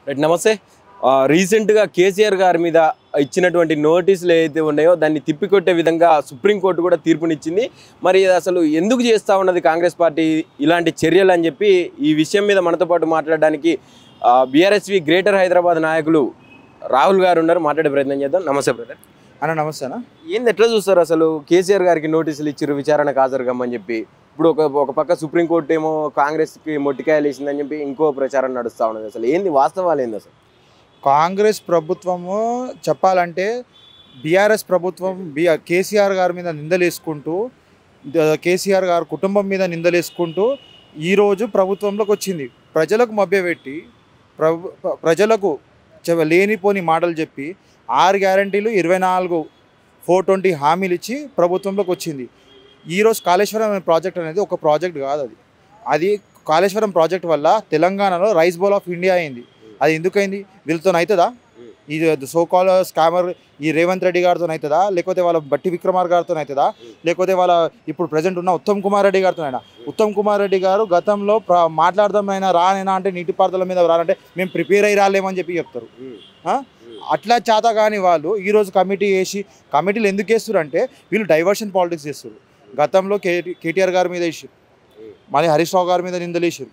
Right నమస్తే. రీసెంట్గా కేసీఆర్ గారి మీద ఇచ్చినటువంటి నోటీసులు ఏవైతే ఉన్నాయో దాన్ని తిప్పికొట్టే విధంగా సుప్రీంకోర్టు కూడా తీర్పునిచ్చింది. మరి అసలు ఎందుకు చేస్తూ ఉన్నది కాంగ్రెస్ పార్టీ ఇలాంటి చర్యలు అని చెప్పి ఈ విషయం మీద మనతో పాటు మాట్లాడడానికి బీఆర్ఎస్వి గ్రేటర్ హైదరాబాద్ నాయకులు రాహుల్ గారు ఉన్నారు. మాట్లాడే ప్రయత్నం చేద్దాం. నమస్తే బ్రదర్. అన్న నమస్తే అన్న. ఏంది ఎట్లా చూస్తారు అసలు కేసీఆర్ గారికి నోటీసులు ఇచ్చారు విచారణకు హాజరుగమ్మని చెప్పి? ఇప్పుడు ఒక పక్క సుప్రీంకోర్టు ఏమో కాంగ్రెస్కి మొట్టికాయలు వేసిందని చెప్పి ఇంకో ప్రచారం నడుస్తూ ఉన్నది. అసలు ఏంది వాస్తవాలు ఏంది? అసలు కాంగ్రెస్ ప్రభుత్వము చెప్పాలంటే బీఆర్ఎస్ ప్రభుత్వం కేసీఆర్ గారి మీద నిందలేసుకుంటూ కేసీఆర్ గారి కుటుంబం మీద నిందలేసుకుంటూ ఈరోజు ప్రభుత్వంలోకి వచ్చింది. ప్రజలకు మభ్యపెట్టి ప్రజలకు లేనిపోని మాటలు చెప్పి 6 గ్యారంటీలు 24 420 హామీలు ఇచ్చి ప్రభుత్వంలోకి వచ్చింది. ఈరోజు కాళేశ్వరం అనే ప్రాజెక్ట్ అనేది ఒక ప్రాజెక్ట్ కాదు. అది కాళేశ్వరం ప్రాజెక్ట్ వల్ల తెలంగాణలో రైస్ బౌల్ ఆఫ్ ఇండియా అయింది. అది ఎందుకైంది? వీళ్ళతో అవుతుందా? ఇది సోకాల్ స్కామర్ ఈ రేవంత్ రెడ్డి గారితో అవుతుందా? లేకపోతే వాళ్ళ బట్టి విక్రమార్ గారితో అవుతుందా? లేకపోతే వాళ్ళ ఇప్పుడు ప్రజెంట్ ఉన్న ఉత్తమ్ కుమార్ రెడ్డి గారితో అయినా? ఉత్తమ్ కుమార్ రెడ్డి గారు గతంలో మాట్లాడదామైనా రానైనా అంటే నీటిపారుదల మీద రానంటే మేము ప్రిపేర్ అయ్యి రాలేమని చెప్పి చెప్తారు. అట్లా చేత కానీ వాళ్ళు ఈరోజు కమిటీ వేసి కమిటీలు ఎందుకు వేస్తారు అంటే వీళ్ళు డైవర్షన్ పాలిటిక్స్ చేస్తారు. గతంలో కేటీఆర్ గారి మీద వేసారు, మళ్ళీ హరీష్ రావు గారి మీద నిందలేసారు.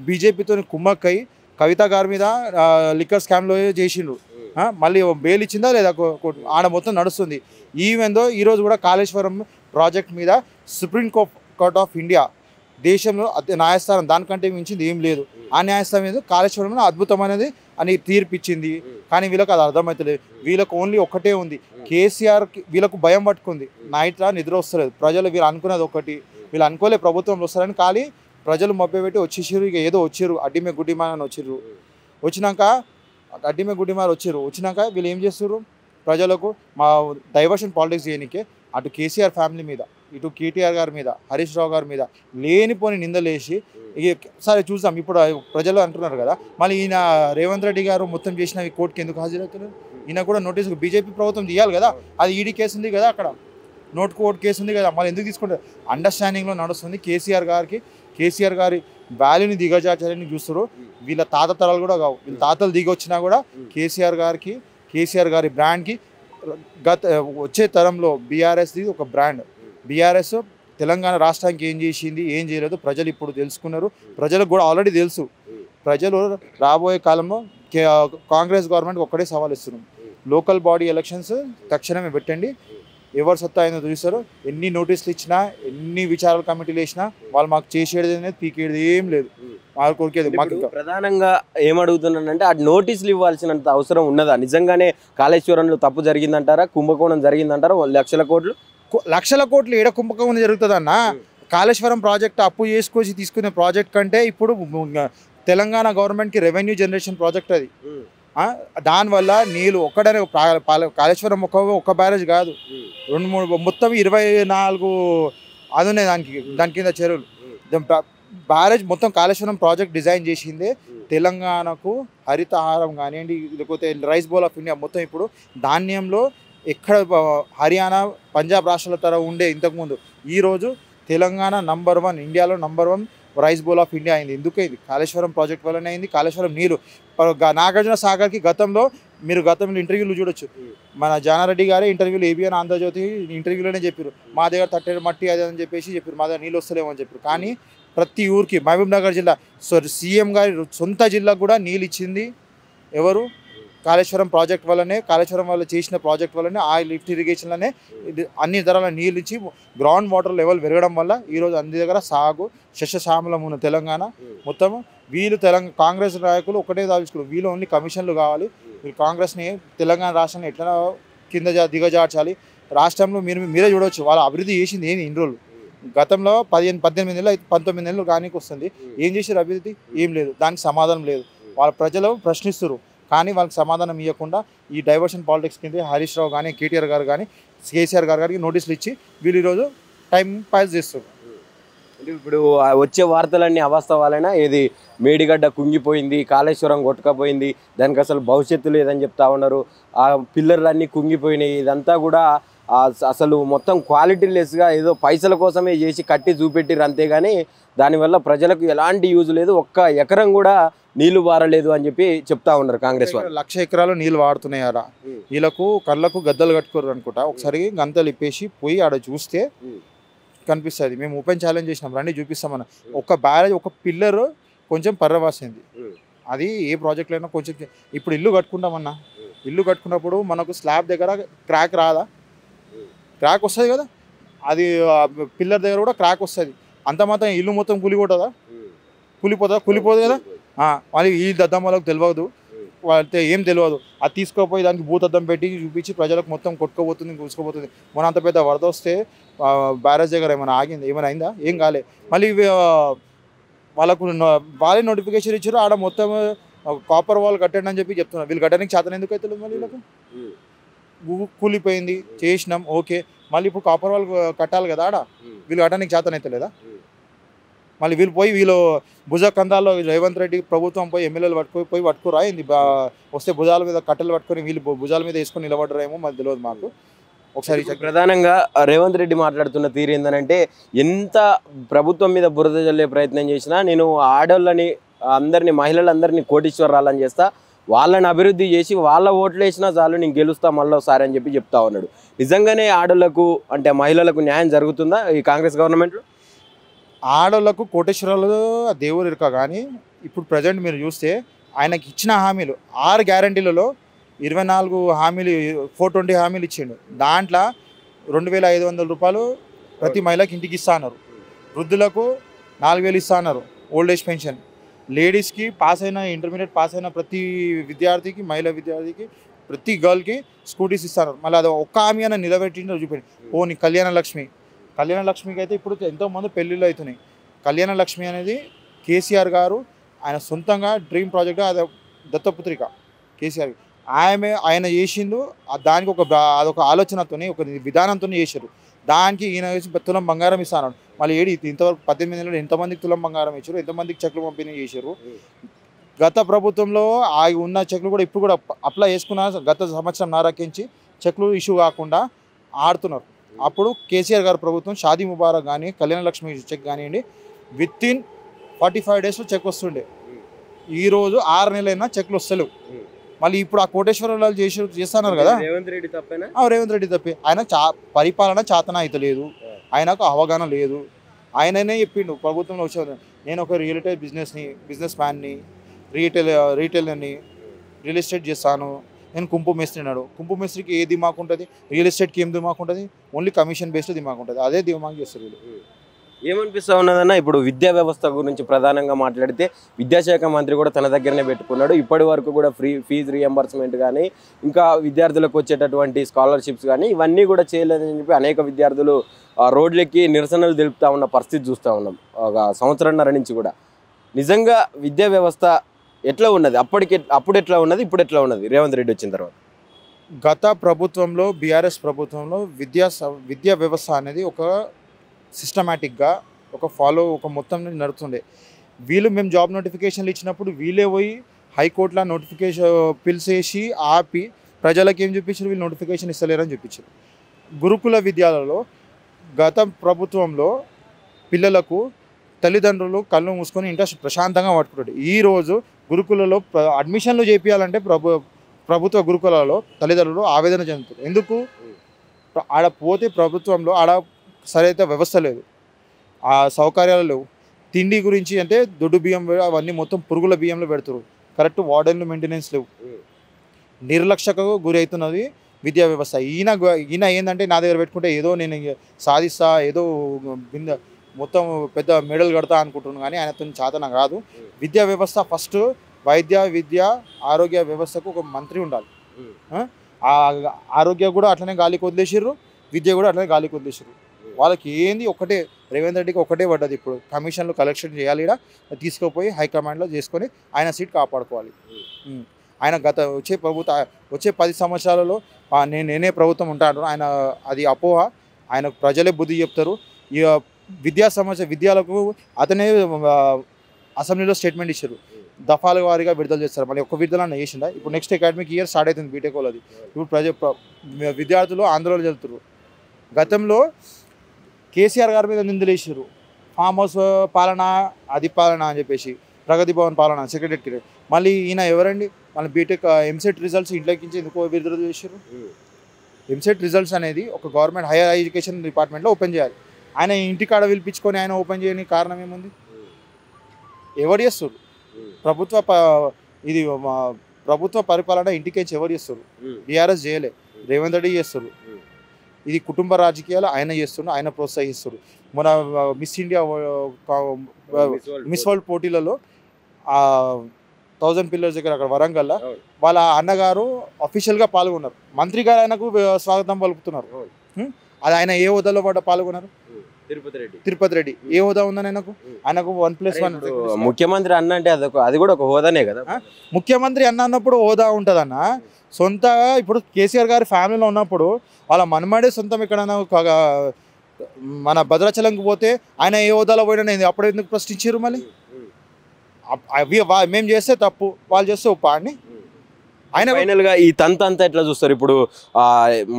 బీజేపీతో కుమ్మక్కై కవిత గారి మీద లిక్కర్ స్కామ్లో చేసిండ్రు. మళ్ళీ బెయిల్ ఇచ్చిందా లేదా? ఆడ మొత్తం నడుస్తుంది. ఈవెందో ఈరోజు కూడా కాళేశ్వరం ప్రాజెక్ట్ మీద సుప్రీం కోర్ట్ ఆఫ్ ఇండియా దేశంలో న్యాయస్థానం దానికంటే మించింది ఏం లేదు. ఆ న్యాయస్థానం మీద కాళేశ్వరం అద్భుతమైనది అని తీర్పిచ్చింది. కానీ వీళ్ళకి అది అర్థమవుతలేదు. వీళ్ళకు ఓన్లీ ఒక్కటే ఉంది, కేసీఆర్కి వీళ్ళకు భయం పట్టుకుంది. నైట్లా నిద్ర వస్తలేదు. ప్రజలు వీళ్ళు అనుకున్నది ఒకటి, వీళ్ళు అనుకోలే ప్రభుత్వంలో వస్తారని. ఖాళీ ప్రజలు మభ్యపెట్టి వచ్చేసారు. ఇక ఏదో వచ్చారు అడ్డిమే గుడ్డిమా అని వచ్చారు. వచ్చినాక అడ్డిమే గుడ్డిమాలు వచ్చినాక వీళ్ళు ఏం చేస్తారు? ప్రజలకు మా డైవర్షన్ పాలిటిక్స్ చేయడానికే అటు కేసీఆర్ ఫ్యామిలీ మీద, ఇటు కేటీఆర్ గారి మీద, హరీష్ రావు గారి మీద లేనిపోని నిందలేసి సరే చూద్దాం. ఇప్పుడు ప్రజలు అంటున్నారు కదా, మళ్ళీ ఈయన రేవంత్ రెడ్డి గారు మొత్తం చేసిన కోర్టుకి ఎందుకు హాజరవుతున్నారు? ఈయన కూడా నోటీసు బీజేపీ ప్రభుత్వం తీయాలి కదా. అది ఈడీ కేసు ఉంది కదా, అక్కడ నోట్ కోర్టు కేసు ఉంది కదా, మళ్ళీ ఎందుకు తీసుకుంటారు? అండర్స్టాండింగ్లో నడుస్తుంది. కేసీఆర్ గారి వాల్యూని దిగజార్చాలని చూస్తారు. వీళ్ళ తాత తరాలు కూడా కావు. వీళ్ళ తాతలు దిగి వచ్చినా కూడా కేసీఆర్ గారి బ్రాండ్కి వచ్చే తరంలో బీఆర్ఎస్ది ఒక బ్రాండ్. బీఆర్ఎస్ తెలంగాణ రాష్ట్రానికి ఏం చేసింది, ఏం చేయలేదు ప్రజలు ఇప్పుడు తెలుసుకున్నారు. ప్రజలకు కూడా ఆల్రెడీ తెలుసు. ప్రజలు రాబోయే కాలంలో కాంగ్రెస్ గవర్నమెంట్కి ఒక్కడే సవాల్ ఇస్తున్నాం. లోకల్ బాడీ ఎలక్షన్స్ తక్షణమే పెట్టండి. ఎవరు సత్తా అయిందో చూస్తారు. ఎన్ని నోటీసులు ఇచ్చినా, ఎన్ని విచారాల కమిటీలు వేసినా వాళ్ళు మాకు చేసేది అనేది పీకేది ఏం లేదు. మాకు కోరికేది మాకు. ప్రధానంగా ఏమడుగుతున్నానంటే ఆ నోటీసులు ఇవ్వాల్సినంత అవసరం ఉన్నదా? నిజంగానే కాళేశ్వరంలో తప్పు జరిగిందంటారా? కుంభకోణం జరిగిందంటారా? లక్షల కోట్లు ఏడ కుంభకోణం జరుగుతుందన్న? కాళేశ్వరం ప్రాజెక్ట్ అప్పు చేసుకొచ్చి తీసుకునే ప్రాజెక్ట్ కంటే ఇప్పుడు తెలంగాణ గవర్నమెంట్కి రెవెన్యూ జనరేషన్ ప్రాజెక్ట్ అది. దానివల్ల నీళ్ళు ఒక్కడనే కాళేశ్వరం ఒక్క బ్యారేజ్ కాదు, 2-3 మొత్తం 24 అది ఉన్నాయి దాని కింద చెరువులు. బ్యారేజ్ మొత్తం కాళేశ్వరం ప్రాజెక్ట్ డిజైన్ చేసిందే తెలంగాణకు హరితహారం కానివ్వండి, లేకపోతే రైస్ బౌల్ ఆఫ్ ఇండియా. మొత్తం ఇప్పుడు ధాన్యంలో ఎక్కడ హర్యానా, పంజాబ్ రాష్ట్రాల తర ఉండే ఇంతకుముందు ఈరోజు తెలంగాణ నంబర్ 1, ఇండియాలో number 1 rice bowl of India అయింది. ఎందుకైంది? కాళేశ్వరం ప్రాజెక్ట్ వల్లనే అయింది. కాళేశ్వరం నీళ్ళు నాగార్జున సాగర్కి గతంలో ఇంటర్వ్యూలు చూడొచ్చు. మన జానారెడ్డి గారే ఇంటర్వ్యూలు ఏబిఎన్ ఆంధ్రజ్యోతి ఇంటర్వ్యూలోనే చెప్పారు, మా దగ్గర తట్టేరు మట్టి అది అని చెప్పేసి చెప్పారు, మా దగ్గర నీళ్ళు వస్తలేమని చెప్పారు. కానీ ప్రతి ఊరికి మహబూబ్ నగర్ జిల్లా సీఎం గారి సొంత జిల్లాకు కూడా నీళ్ళు ఇచ్చింది ఎవరు? కాళేశ్వరం ప్రాజెక్ట్ వల్లనే, కాళేశ్వరం వల్ల చేసిన ప్రాజెక్ట్ వల్లనే, ఆ లిఫ్ట్ ఇరిగేషన్లోనే అన్ని ధరల నీళ్ళు ఇచ్చి గ్రౌండ్ వాటర్ లెవెల్ పెరగడం వల్ల ఈరోజు అన్ని దగ్గర సాగు శస్యశ్యామలం ఉన్న తెలంగాణ. మొత్తం వీళ్ళు కాంగ్రెస్ నాయకులు ఒకటే దాచుకున్నారు, వీళ్ళు ఓన్లీ కమిషన్లు కావాలి. వీళ్ళు కాంగ్రెస్ని తెలంగాణ రాష్ట్రాన్ని ఎట్లా కింద దిగజార్చాలి. రాష్ట్రంలో మీరే చూడవచ్చు వాళ్ళ అభివృద్ధి చేసింది ఏంది ఇన్ని రోజులు. గతంలో 18 నెలలు 19 నెలలు కానీ వస్తుంది. ఏం చేసారు అభివృద్ధి? ఏం లేదు. దానికి సమాధానం లేదు. వాళ్ళ ప్రజలు ప్రశ్నిస్తారు కానీ వాళ్ళకి సమాధానం ఇవ్వకుండా ఈ డైవర్షన్ పాలిటిక్స్ కింద హరీష్ రావు కానీ, కేటీఆర్ గారు కానీ, కేసీఆర్ గారికి నోటీసులు ఇచ్చి వీళ్ళు ఈరోజు టైం పాస్ చేస్తారు. ఇప్పుడు వచ్చే వార్తలన్నీ అవాస్తవాలైనా, ఏది మేడిగడ్డ కుంగిపోయింది, కాళేశ్వరం కొట్టుకపోయింది, దానికి అసలు భవిష్యత్తు లేదని చెప్తా ఉన్నారు, ఆ పిల్లర్లన్నీ కుంగిపోయినాయి, ఇదంతా కూడా అసలు మొత్తం క్వాలిటీ లెస్గా ఏదో పైసల కోసమే చేసి కట్టి చూపెట్టిరు అంతేగాని దానివల్ల ప్రజలకు ఎలాంటి యూజ్ లేదు, ఒక్క ఎకరం కూడా నీళ్లు బారలేదు అని చెప్పి చెప్తా ఉన్నారు కాంగ్రెస్ వాళ్ళు. 1,00,000 ఎకరాలు నీళ్ళు వాడుతున్నాయారా, వీళ్ళకు కళ్ళకు గద్దలు కట్టుకోరు అనుకుంటా. ఒకసారి గంతలు ఇప్పేసి పోయి ఆడ చూస్తే కనిపిస్తుంది. మేము ఓపెన్ ఛాలెంజ్ చేసినాం, రండి చూపిస్తామన్న. ఒక బ్యారేజ్ ఒక పిల్లర్ కొంచెం పర్రవాసింది, అది ఏ ప్రాజెక్ట్లో అయినా కొంచెం. ఇప్పుడు ఇల్లు కట్టుకుంటామన్నా, ఇల్లు కట్టుకున్నప్పుడు మనకు స్లాబ్ దగ్గర క్రాక్ రాదా? క్రాక్ వస్తుంది కదా, అది పిల్లర్ దగ్గర కూడా క్రాక్ వస్తుంది. అంత మాత్రం ఇల్లు మొత్తం కూలిపోతుందా? కూలిపోదు కదా. మళ్ళీ ఈ దద్దం వాళ్ళకి తెలియదు, వాళ్ళతో ఏం తెలియదు. అది తీసుకోపోయి దానికి భూతద్దం పెట్టి చూపించి ప్రజలకు మొత్తం కొట్టుకోబోతుంది, కూసుకోబోతుంది. మన అంత పెద్ద వరద వస్తే బ్యారేజ్ దగ్గర ఏమైనా ఆగింది? ఏమైనా అయిందా? ఏం కాలే. మళ్ళీ వాళ్ళకు వాళ్ళే నోటిఫికేషన్ ఇచ్చారు, ఆడ మొత్తం కాపర్ వాల్ కట్టండి అని చెప్పి చెప్తున్నారు. వీళ్ళు కట్టడానికి చేతన ఎందుకు అవుతుంది? మళ్ళీ వీళ్ళకు కూలిపోయింది, చేసినాం ఓకే, మళ్ళీ ఇప్పుడు కాపర్ వాల్ కట్టాలి కదా ఆడ, వీళ్ళు కట్టడానికి చేతన అయితే లేదా? మళ్ళీ వీళ్ళు భుజ కందాల్లో రేవంత్ రెడ్డి ప్రభుత్వం పోయి ఎమ్మెల్యేలు పట్టుకురా అయింది, వస్తే భుజాల మీద కట్టెలు పట్టుకొని వీళ్ళు భుజాల మీద వేసుకొని నిలబడరేమో మాకు తెలియదు. మాకు ఒకసారి ప్రధానంగా రేవంత్ రెడ్డి మాట్లాడుతున్న తీరు ఏంటంటే, ఎంత ప్రభుత్వం మీద బురద జల్లే ప్రయత్నం చేసినా నేను ఆడోళ్ళని అందరినీ మహిళలందరినీ కోటీశ్వరాలని చేస్తా, వాళ్ళని అభివృద్ధి చేసి వాళ్ళ ఓట్లు వేసినా చాలు నేను గెలుస్తా మళ్ళీసారి అని చెప్పి చెప్తా ఉన్నాడు. నిజంగానే ఆడోళ్లకు అంటే మహిళలకు న్యాయం జరుగుతుందా ఈ కాంగ్రెస్ గవర్నమెంట్లో? ఆడోళ్లకు కోటేశ్వరాలు దేవుడు ఇరుక. కానీ ఇప్పుడు ప్రజెంట్ మీరు చూస్తే ఆయనకి ఇచ్చిన హామీలు 6 గ్యారంటీలలో 24 హామీలు 420 హామీలు ఇచ్చిండు. దాంట్లో 2,500 రూపాయలు ప్రతి మహిళకి ఇంటికి ఇస్తా అన్నారు, వృద్ధులకు 4,000 ఇస్తా అన్నారు ఓల్డ్ ఏజ్ పెన్షన్, లేడీస్కి పాస్ అయిన ఇంటర్మీడియట్ పాస్ అయిన ప్రతి విద్యార్థికి మహిళా విద్యార్థికి ప్రతి గర్ల్కి స్కూటీస్ ఇస్తారు. మళ్ళీ అది ఒక్క హామీ అయినా నిలబెట్టిందో చూపెట్టి. పోనీ కళ్యాణ లక్ష్మికి అయితే ఇప్పుడు ఎంతోమంది పెళ్ళిళ్ళు అవుతున్నాయి. కళ్యాణ లక్ష్మి అనేది కేసీఆర్ గారు ఆయన సొంతంగా డ్రీమ్ ప్రాజెక్ట్, అది దత్తపుత్రిక కేసీఆర్ ఆయన చేసిండు. దానికి అదొక ఆలోచనతో ఒక విధానంతో చేశారు. దానికి ఈయన వేసి తులం బంగారం ఇస్తాను. మళ్ళీ ఇంతవరకు 18 నెలలు ఎంతమందికి తులం బంగారం ఇచ్చారు, ఎంతమందికి చెక్లు పంపిణీ చేశారు. గత ప్రభుత్వంలో ఉన్న చెక్లు కూడా ఇప్పుడు కూడా అప్లై చేసుకున్న గత సంవత్సరం నారాకించి చెక్లు ఇష్యూ కాకుండా ఆడుతున్నారు. అప్పుడు కేసీఆర్ గారు ప్రభుత్వం షాదీ ముబారక్ కానీ కళ్యాణ లక్ష్మి చెక్ కానివ్వండి విత్ ఇన్ 45 డేస్లో చెక్ వస్తుండే. ఈరోజు 6 నెలలైనా చెక్లు వస్తలేవు. మళ్ళీ ఇప్పుడు ఆ కోటేశ్వరరావు చేస్తున్నారు కదా, రేవంత్ రెడ్డి తప్పే. ఆయన పరిపాలన చాతన అయితే లేదు, ఆయనకు అవగాహన లేదు. ఆయననే చెప్పిండు ప్రభుత్వంలో వచ్చే, నేను ఒక బిజినెస్ మ్యాన్ని, రీటైలర్ని, రియల్ ఎస్టేట్ చేస్తాను, నేను కుంపు మేస్త్రి అన్నాడు. కుంపు మేస్త్రికి ఏ దిమాకు ఉంటుంది, రియల్ ఎస్టేట్కి ఏం దిమాకు ఉంటుంది? ఓన్లీ కమిషన్ బేస్డ్ దిమాకు ఉంటుంది. అదే దిమాకు చేస్తారు వీళ్ళు. ఏమనిపిస్తా ఉన్నదన్న, ఇప్పుడు విద్యా వ్యవస్థ గురించి ప్రధానంగా మాట్లాడితే విద్యాశాఖ మంత్రి కూడా తన దగ్గరనే పెట్టుకున్నాడు. ఇప్పటి వరకు కూడా ఫీజు రియంబర్స్మెంట్ కానీ ఇంకా విద్యార్థులకు వచ్చేటటువంటి స్కాలర్షిప్స్ కానీ ఇవన్నీ కూడా చేయలేదని చెప్పి అనేక విద్యార్థులు రోడ్లెక్కి నిరసనలు తెలుపుతా ఉన్న పరిస్థితి చూస్తూ ఉన్నాం ఒక సంవత్సరంన్నర నుంచి కూడా. నిజంగా విద్యా వ్యవస్థ ఎట్లా ఉన్నది, అప్పుడు ఎట్లా ఉన్నది, ఇప్పుడు ఎట్లా ఉన్నది రేవంత్ రెడ్డి వచ్చిన తర్వాత? గత ప్రభుత్వంలో బీఆర్ఎస్ ప్రభుత్వంలో విద్యా వ్యవస్థ అనేది ఒక సిస్టమేటిక్గా ఒక మొత్తం నడుతుండే. మేము జాబ్ నోటిఫికేషన్లు ఇచ్చినప్పుడు వీళ్ళే పోయి హైకోర్టులో నోటిఫికేషన్ పిలిచేసి ఆపి ప్రజలకు ఏం చూపించారు, వీళ్ళు నోటిఫికేషన్ ఇస్తలేరని చూపించారు. గురుకుల విద్యాలయంలో గత ప్రభుత్వంలో పిల్లలకు తల్లిదండ్రులు కళ్ళు మూసుకొని ఇంట్రెస్ట్ ప్రశాంతంగా పట్టుకుంటాడు. ఈరోజు గురుకులలో అడ్మిషన్లు చేయించాలంటే ప్రభుత్వ గురుకులలో తల్లిదండ్రులు ఆవేదన చెందుతారు. ఎందుకు? ఆడ పోతే ప్రభుత్వంలో ఆడ సరైన వ్యవస్థ లేదు, ఆ సౌకర్యాలు లేవు. తిండి గురించి అంటే దొడ్డు బియ్యం అవన్నీ మొత్తం పురుగుల బియ్యంలో పెడతారు, కరెక్ట్ వార్డెన్లు మెయింటెనెన్స్ లేవు. నిర్లక్ష్యకు గురి అవుతున్నది విద్యా వ్యవస్థ. ఈయన ఏంటంటే నా దగ్గర పెట్టుకుంటే ఏదో నేను సాధిస్తా, ఏదో మొత్తం పెద్ద మెడల్ కడతా అనుకుంటున్నాను. కానీ ఆయనతో చాతన కాదు. విద్యా వ్యవస్థ ఫస్ట్ విద్య ఆరోగ్య వ్యవస్థకు ఒక మంత్రి ఉండాలి. ఆరోగ్య కూడా అట్లనే గాలికి వదిలేసారు, విద్య కూడా అట్లనే గాలికి వదిలేసారు. వాళ్ళకి ఏంది ఒకటే, రేవంత్ రెడ్డికి ఒకటే పడ్డది. ఇప్పుడు కమిషన్లు కలెక్షన్ చేయాలి, ఇక్కడ తీసుకుపోయి హైకమాండ్లో చేసుకొని ఆయన సీట్ కాపాడుకోవాలి. ఆయన వచ్చే 10 సంవత్సరాలలో నేనే ప్రభుత్వం ఉంటాను ఆయన, అది అపోహ. ఆయన ప్రజలే బుద్ధి చెప్తారు. ఇక విద్యాలకు అతనే అసెంబ్లీలో స్టేట్మెంట్ ఇచ్చారు, దఫాల వారీగా విడుదల చేస్తారు. మళ్ళీ ఒక్క విడుదల చేసిందా? ఇప్పుడు నెక్స్ట్ అకాడమిక్ ఇయర్ స్టార్ట్ అవుతుంది బీటెక్ వాళ్ళది. ఇప్పుడు విద్యార్థులు ఆందోళన చెందుతారు. గతంలో కేసీఆర్ గారి మీద నిందలేసారు, ఫామ్ హౌస్ పాలన, అది పాలన అని చెప్పేసి ప్రగతి భవన్ పాలన సెక్రటరీ. మళ్ళీ ఈయన ఎవరండి? మళ్ళీ బీటెక్ ఎంసెట్ రిజల్ట్స్ ఇంట్లోకించి ఎందుకో విడుదల చేశారు. ఎంసెట్ రిజల్ట్స్ అనేది ఒక గవర్నమెంట్ హైయర్ ఎడ్యుకేషన్ డిపార్ట్మెంట్లో ఓపెన్ చేయాలి. ఆయన ఇంటికాడ పిలిపించుకొని ఆయన ఓపెన్ చేయని కారణం ఏముంది? ఎవరు చేస్తారు? ఇది ప్రభుత్వ పరిపాలన ఇంటికేంచి ఎవరు చేస్తారు? బీఆర్ఎస్ చేయలే, రేవంత్ రెడ్డి చేస్తారు. ఇది కుటుంబ రాజకీయాలు ఆయన చేస్తున్నారు, ఆయన ప్రోత్సహిస్తారు. మన మిస్ ఇండియా మిస్ వరల్డ్ పోటీలలో 1000 పిల్లర్స్ దగ్గర అక్కడ వరంగల్లో వాళ్ళ అన్నగారు అఫీషియల్గా పాల్గొన్నారు. మంత్రి గారు ఆయనకు స్వాగతం పలుకుతున్నారు. అది ఆయన ఏ హోదాలో పాల్గొన్నారు? తిరుపతి రెడ్డి. ఏ హోదా ఉందని ఆయనకు 1+1 ముఖ్యమంత్రి అన్న అంటే అది కూడా ఒక హోదానే కదా. ముఖ్యమంత్రి అన్నప్పుడు హోదా ఉంటుందన్న. సొంత ఇప్పుడు కేసీఆర్ గారి ఫ్యామిలీలో ఉన్నప్పుడు వాళ్ళ మనమాడే సొంతం ఎక్కడైనా మన భద్రాచలంకి పోతే ఆయన ఏ హోదాలో పోయినా అప్పుడు ఎందుకు ప్రశ్నించారు? మళ్ళీ అవి మేము చేస్తే తప్పు, వాళ్ళు చేస్తే ఒప్ప అని ఆయన ఫైనల్గా ఈ తంతు అంతా ఎట్లా చూస్తారు? ఇప్పుడు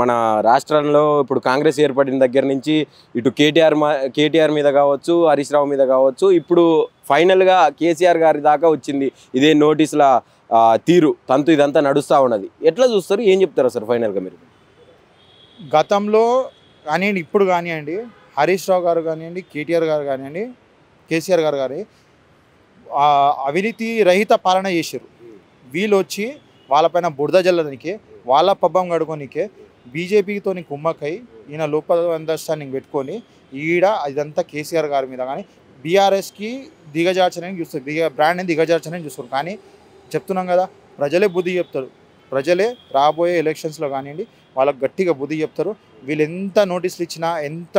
మన రాష్ట్రంలో ఇప్పుడు కాంగ్రెస్ ఏర్పడిన దగ్గర నుంచి ఇటు కేటీఆర్ మీద కావచ్చు, హరీష్ రావు మీద కావచ్చు, ఇప్పుడు ఫైనల్గా కేసీఆర్ గారి దాకా వచ్చింది ఇదే నోటీసుల తీరు తంతు ఇదంతా నడుస్తూ ఉన్నది. ఎట్లా చూస్తారు? ఏం చెప్తారు సార్ ఫైనల్గా మీరు? గతంలో కానివ్వండి, ఇప్పుడు కానివ్వండి, హరీష్ రావు గారు కానివ్వండి, కేటీఆర్ గారు కానివ్వండి, కేసీఆర్ గారు కానీ అవినీతి రహిత పాలన చేశారు. వీళ్ళు వచ్చి వాళ్ళపైన బురద జల్లడానికి, వాళ్ళ పబ్బం గడుకోనికే బీజేపీతో కుమ్మక్కై ఈయన లోపల అండర్స్టాండింగ్ పెట్టుకొని ఇదంతా కేసీఆర్ గారి మీద కానీ బీఆర్ఎస్కి దిగజార్చడానికి చూస్తారు, బ్రాండ్ని దిగజార్చడానికి చూస్తారు. కానీ చెప్తున్నాం కదా, ప్రజలే బుద్ధి చెప్తారు. ప్రజలే రాబోయే ఎలక్షన్స్లో కానివ్వండి వాళ్ళకి గట్టిగా బుద్ధి చెప్తారు. వీళ్ళు ఎంత నోటీసులు ఇచ్చినా, ఎంత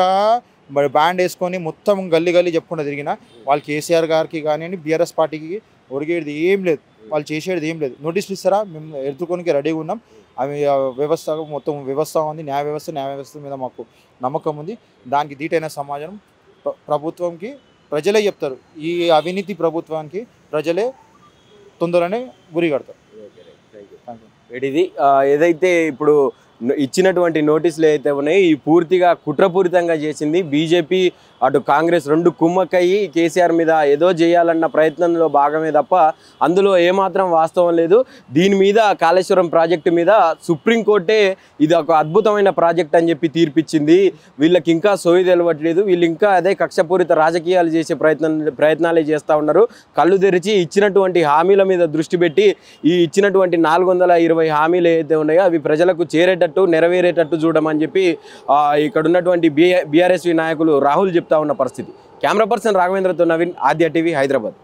బ్యాండ్ వేసుకొని మొత్తం గల్లీ చెప్పుకుంటూ తిరిగినా వాళ్ళు కేసీఆర్ గారికి కానివ్వండి, బీఆర్ఎస్ పార్టీకి ఒరిగేది ఏం లేదు, వాళ్ళు చేసేది ఏం లేదు. నోటీసులు ఇస్తారా, మేము ఎదుర్కొనికి రెడీగా ఉన్నాం. అవి వ్యవస్థ మొత్తం వ్యవస్థ ఉంది, న్యాయ వ్యవస్థ మీద మాకు నమ్మకం ఉంది. దానికి దీటైన సమాజం ప్రభుత్వంకి ప్రజలే చెప్తారు. ఈ అవినీతి ప్రభుత్వానికి ప్రజలే తొందరనే గురి కడతారు. ఇది ఏదైతే ఇప్పుడు ఇచ్చినటువంటి నోటీసులు ఏదైతే ఉన్నాయో ఈ పూర్తిగా కుట్రపూరితంగా చేసింది బీజేపీ, అటు కాంగ్రెస్ రెండు కుమ్మక్కయ్యి కేసీఆర్ మీద ఏదో చేయాలన్న ప్రయత్నంలో భాగమే తప్ప అందులో ఏమాత్రం వాస్తవం లేదు. దీని మీద కాళేశ్వరం ప్రాజెక్టు మీద సుప్రీంకోర్టే ఇది ఒక అద్భుతమైన ప్రాజెక్ట్ అని చెప్పి తీర్పిచ్చింది. వీళ్ళకి ఇంకా సోయి తెలవట్లేదు, వీళ్ళు ఇంకా అదే కక్షపూరిత రాజకీయాలు చేసే ప్రయత్నాలే చేస్తూ ఉన్నారు. కళ్ళు తెరిచి ఇచ్చినటువంటి హామీల మీద దృష్టి పెట్టి ఈ ఇచ్చినటువంటి 420 హామీలు ఏదైతే ఉన్నాయో అవి ప్రజలకు చేరేటట్టు నెరవేరేటట్టు చూడమని చెప్పి ఇక్కడ ఉన్నటువంటి బీఆర్ఎస్వి నాయకులు రాహుల్ చెప్తా ఉన్న పరిస్థితి. కెమెరా పర్సన్ రాఘవేంద్రతో నవీన్, ఆద్య టీవీ, హైదరాబాద్.